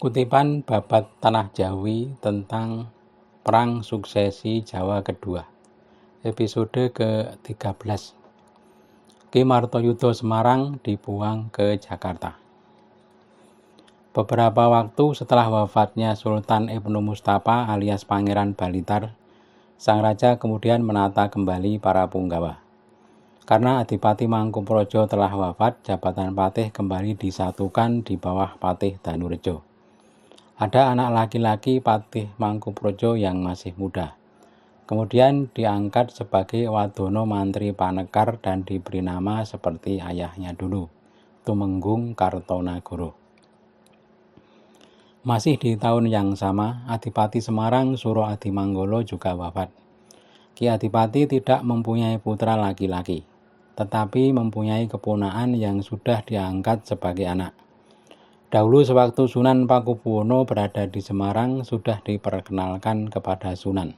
Kutipan babat Tanah Jawi tentang Perang Suksesi Jawa Kedua, episode ke-13. Ki Martoyudo Semarang dibuang ke Jakarta. Beberapa waktu setelah wafatnya Sultan Ibnu Mustafa alias Pangeran Balitar, sang raja kemudian menata kembali para punggawa. Karena Adipati Mangkuprojo telah wafat, jabatan patih kembali disatukan di bawah Patih Danurejo. Ada anak laki-laki Patih Mangkuprojo yang masih muda. Kemudian diangkat sebagai Wadono Mantri Panekar dan diberi nama seperti ayahnya dulu, Tumenggung Kartonagoro. Masih di tahun yang sama, Adipati Semarang Suro Adimanggolo juga wafat. Ki Adipati tidak mempunyai putra laki-laki, tetapi mempunyai keponakan yang sudah diangkat sebagai anak. Dahulu sewaktu Sunan Pakubuwono berada di Semarang sudah diperkenalkan kepada Sunan.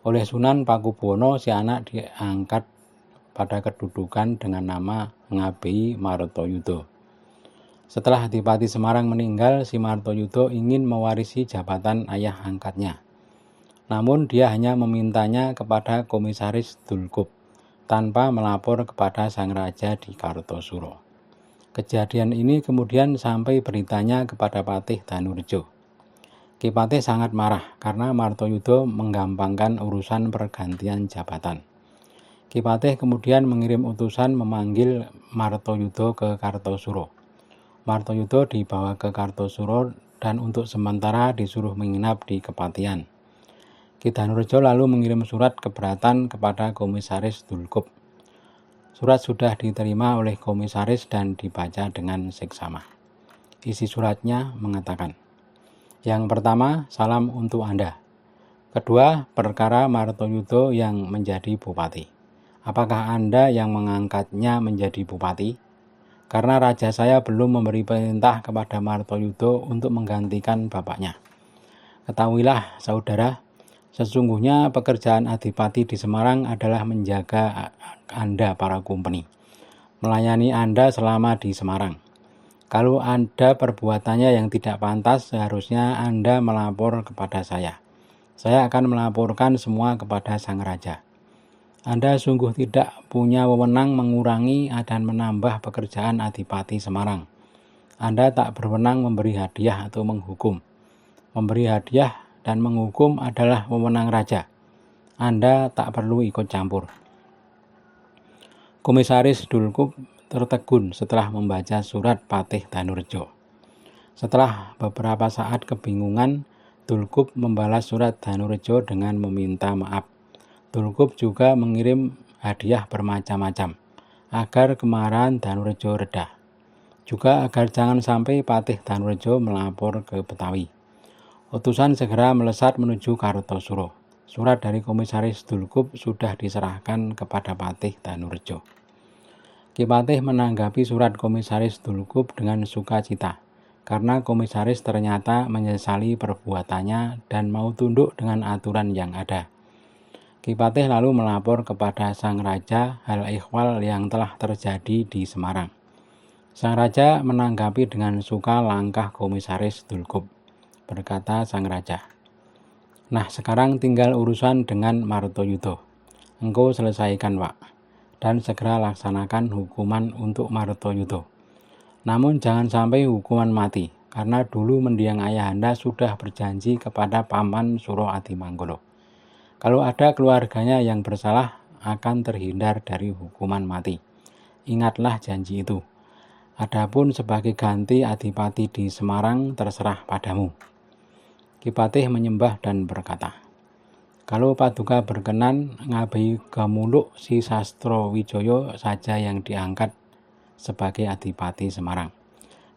Oleh Sunan Pakubuwono si anak diangkat pada kedudukan dengan nama Ngabei Martoyudo. Setelah Adipati Semarang meninggal, si Martoyudo ingin mewarisi jabatan ayah angkatnya. Namun dia hanya memintanya kepada Komisaris Dulkup tanpa melapor kepada sang raja di Kartosuro. Kejadian ini kemudian sampai beritanya kepada Patih Danurejo. Ki Patih sangat marah karena Martoyudo menggampangkan urusan pergantian jabatan. Ki Patih kemudian mengirim utusan memanggil Martoyudo ke Kartosuro. Martoyudo dibawa ke Kartosuro dan untuk sementara disuruh menginap di Kepatihan. Ki Danurejo lalu mengirim surat keberatan kepada Komisaris Dulkup. Surat sudah diterima oleh komisaris dan dibaca dengan seksama. Isi suratnya mengatakan, yang pertama, salam untuk Anda. Kedua, perkara Martoyudo yang menjadi bupati. Apakah Anda yang mengangkatnya menjadi bupati? Karena raja saya belum memberi perintah kepada Martoyudo untuk menggantikan bapaknya. Ketahuilah, saudara, sesungguhnya pekerjaan Adipati di Semarang adalah menjaga Anda para kumpeni, melayani Anda selama di Semarang. Kalau ada perbuatannya yang tidak pantas, seharusnya Anda melapor kepada saya. Saya akan melaporkan semua kepada sang raja. Anda sungguh tidak punya wewenang mengurangi dan menambah pekerjaan Adipati Semarang. Anda tak berwenang memberi hadiah atau menghukum. Memberi hadiah dan menghukum adalah wewenang raja. Anda tak perlu ikut campur. Komisaris Dulkup tertegun setelah membaca surat Patih Danurejo. Setelah beberapa saat kebingungan, Dulkup membalas surat Danurejo dengan meminta maaf. Dulkup juga mengirim hadiah bermacam-macam agar kemarahan Danurejo reda. Juga agar jangan sampai Patih Danurejo melapor ke Betawi. Utusan segera melesat menuju Kartosuro. Surat dari Komisaris Dulkup sudah diserahkan kepada Patih Danurejo. Ki Patih menanggapi surat Komisaris Dulkup dengan sukacita, karena komisaris ternyata menyesali perbuatannya dan mau tunduk dengan aturan yang ada. Ki Patih lalu melapor kepada sang raja hal ihwal yang telah terjadi di Semarang. Sang raja menanggapi dengan suka langkah Komisaris Dulkup. Berkata sang raja, "Nah, sekarang tinggal urusan dengan Martoyudo. Engkau selesaikan, Pak. Dan segera laksanakan hukuman untuk Martoyudo. Namun jangan sampai hukuman mati, karena dulu mendiang ayahanda sudah berjanji kepada Paman Suro Adimanggolo. Kalau ada keluarganya yang bersalah, akan terhindar dari hukuman mati. Ingatlah janji itu. Adapun sebagai ganti Adipati di Semarang terserah padamu." Ki Patih menyembah dan berkata, "Kalau Paduka berkenan, Ngabei Gamuluk si Sastro Wijoyo saja yang diangkat sebagai Adipati Semarang.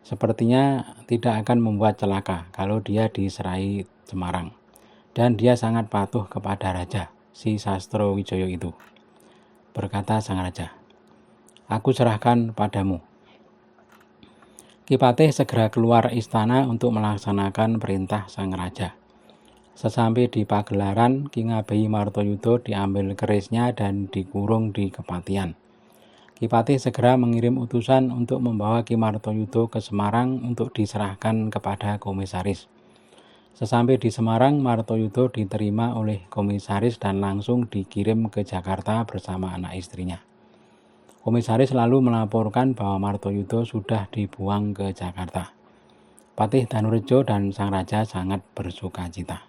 Sepertinya tidak akan membuat celaka kalau dia diserai Semarang. Dan dia sangat patuh kepada raja, si Sastro Wijoyo itu." Berkata sang raja, "Aku serahkan padamu." Ki Patih segera keluar istana untuk melaksanakan perintah sang raja. Sesampai di pagelaran, Ki Ngabei Martoyudo diambil kerisnya dan dikurung di Kepatihan. Ki Patih segera mengirim utusan untuk membawa Ki Martoyudo ke Semarang untuk diserahkan kepada komisaris. Sesampai di Semarang, Martoyudo diterima oleh komisaris dan langsung dikirim ke Jakarta bersama anak istrinya. Komisaris lalu melaporkan bahwa Martoyudo sudah dibuang ke Jakarta. Patih Danurejo dan sang raja sangat bersukacita.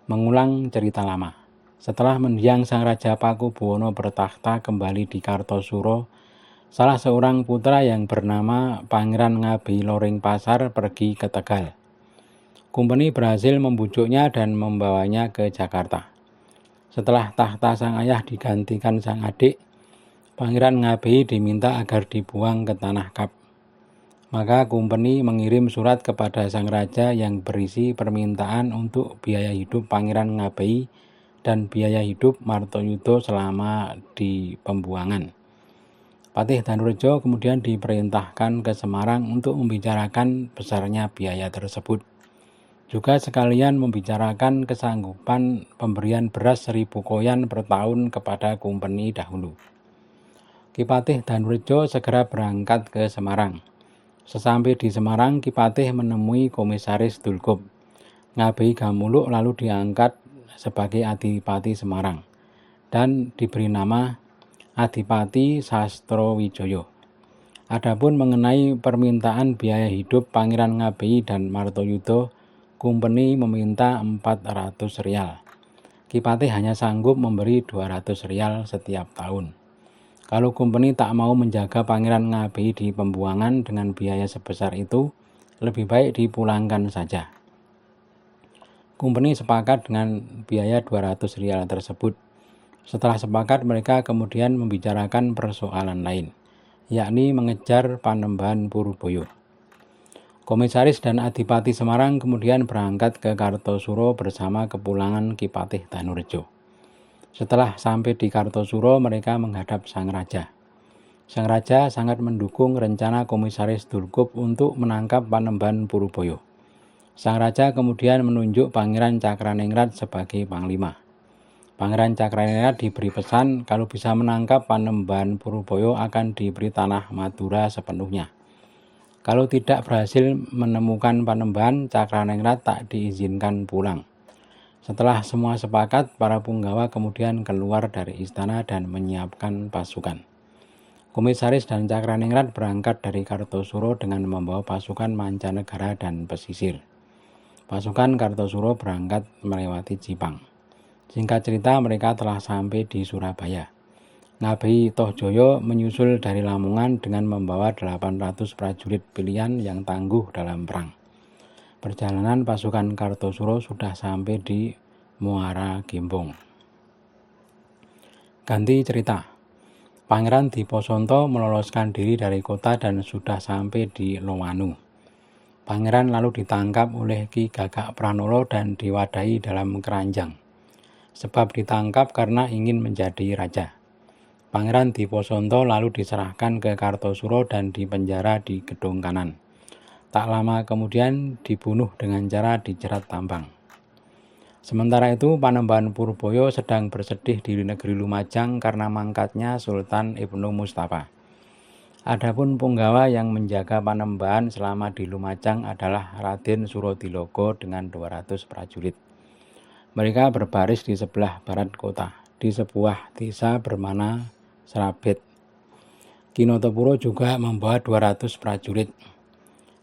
Mengulang cerita lama. Setelah mendiang sang Raja Pakubuwono bertakhta kembali di Kartosuro, salah seorang putra yang bernama Pangeran Ngabeyi Loring Pasar pergi ke Tegal. Kumpeni berhasil membujuknya dan membawanya ke Jakarta. Setelah tahta sang ayah digantikan sang adik, Pangeran Ngabeyi diminta agar dibuang ke Tanah Kap. Maka Kumpeni mengirim surat kepada sang raja yang berisi permintaan untuk biaya hidup Pangeran Ngabeyi dan biaya hidup Martoyudo selama di pembuangan. Patih Danurejo kemudian diperintahkan ke Semarang untuk membicarakan besarnya biaya tersebut. Juga sekalian membicarakan kesanggupan pemberian beras 1000 koyan per tahun kepada Kumpeni dahulu. Ki Patih Danurejo segera berangkat ke Semarang. Sesampai di Semarang, Ki Patih menemui komisaris Dulkup. Ngabeyi Gamuluk lalu diangkat sebagai Adipati Semarang dan diberi nama Adipati Sastrowijoyo. Adapun mengenai permintaan biaya hidup Pangeran Ngabeyi dan Martoyudo, Kumpeni meminta 400 rial. Ki Patih hanya sanggup memberi 200 rial setiap tahun. Kalau Kumpeni tak mau menjaga Pangeran Ngabeyi di pembuangan dengan biaya sebesar itu, lebih baik dipulangkan saja. Kumpeni sepakat dengan biaya 200 rial tersebut. Setelah sepakat, mereka kemudian membicarakan persoalan lain, yakni mengejar Panembahan Puruboyo. Komisaris dan Adipati Semarang kemudian berangkat ke Kartosuro bersama kepulangan Ki Patih Danurejo. Setelah sampai di Kartosuro, mereka menghadap sang raja. Sang raja sangat mendukung rencana komisaris Dulkup untuk menangkap Panembahan Puruboyo. Sang raja kemudian menunjuk Pangeran Cakraningrat sebagai panglima. Pangeran Cakraningrat diberi pesan kalau bisa menangkap Panembahan Puruboyo akan diberi tanah Madura sepenuhnya. Kalau tidak berhasil menemukan Panembahan, Cakraningrat tak diizinkan pulang. Setelah semua sepakat, para punggawa kemudian keluar dari istana dan menyiapkan pasukan. Komisaris dan Cakraningrat berangkat dari Kartosuro dengan membawa pasukan mancanegara dan pesisir. Pasukan Kartosuro berangkat melewati Jipang. Singkat cerita, mereka telah sampai di Surabaya. Ngabeyi Tohjoyo menyusul dari Lamongan dengan membawa 800 prajurit pilihan yang tangguh dalam perang. Perjalanan pasukan Kartosuro sudah sampai di Muara Gembong. Ganti cerita. Pangeran Diposonto meloloskan diri dari kota dan sudah sampai di Lowanu. Pangeran lalu ditangkap oleh Ki Gagak Pranolo dan diwadahi dalam keranjang. Sebab ditangkap karena ingin menjadi raja. Pangeran Diposonto lalu diserahkan ke Kartosuro dan dipenjara di Gedung Kanan. Tak lama kemudian dibunuh dengan cara dijerat tampang. Sementara itu, Panembahan Puruboyo sedang bersedih di negeri Lumajang karena mangkatnya Sultan Ibnu Mustafa. Adapun punggawa yang menjaga Panembahan selama di Lumajang adalah Raden Surodilogo dengan 200 prajurit. Mereka berbaris di sebelah barat kota, di sebuah desa bernama Srabet. Kinotopuro juga membawa 200 prajurit.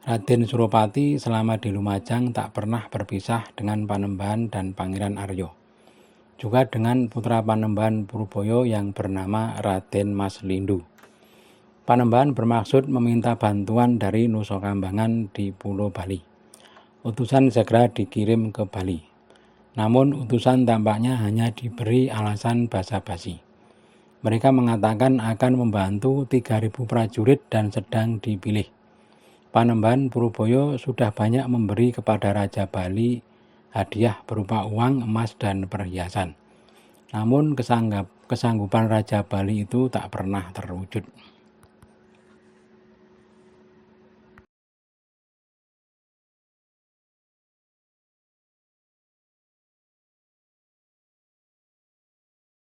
Raden Suropati selama di Lumajang tak pernah berpisah dengan Panembahan dan Pangeran Aryo. Juga dengan putra Panembahan Puruboyo yang bernama Raden Mas Lindu. Panembahan bermaksud meminta bantuan dari Nusakambangan di Pulau Bali. Utusan segera dikirim ke Bali. Namun utusan tampaknya hanya diberi alasan basa-basi. Mereka mengatakan akan membantu 3.000 prajurit dan sedang dipilih. Panembahan Puruboyo sudah banyak memberi kepada Raja Bali hadiah berupa uang, emas, dan perhiasan. Namun kesanggupan Raja Bali itu tak pernah terwujud.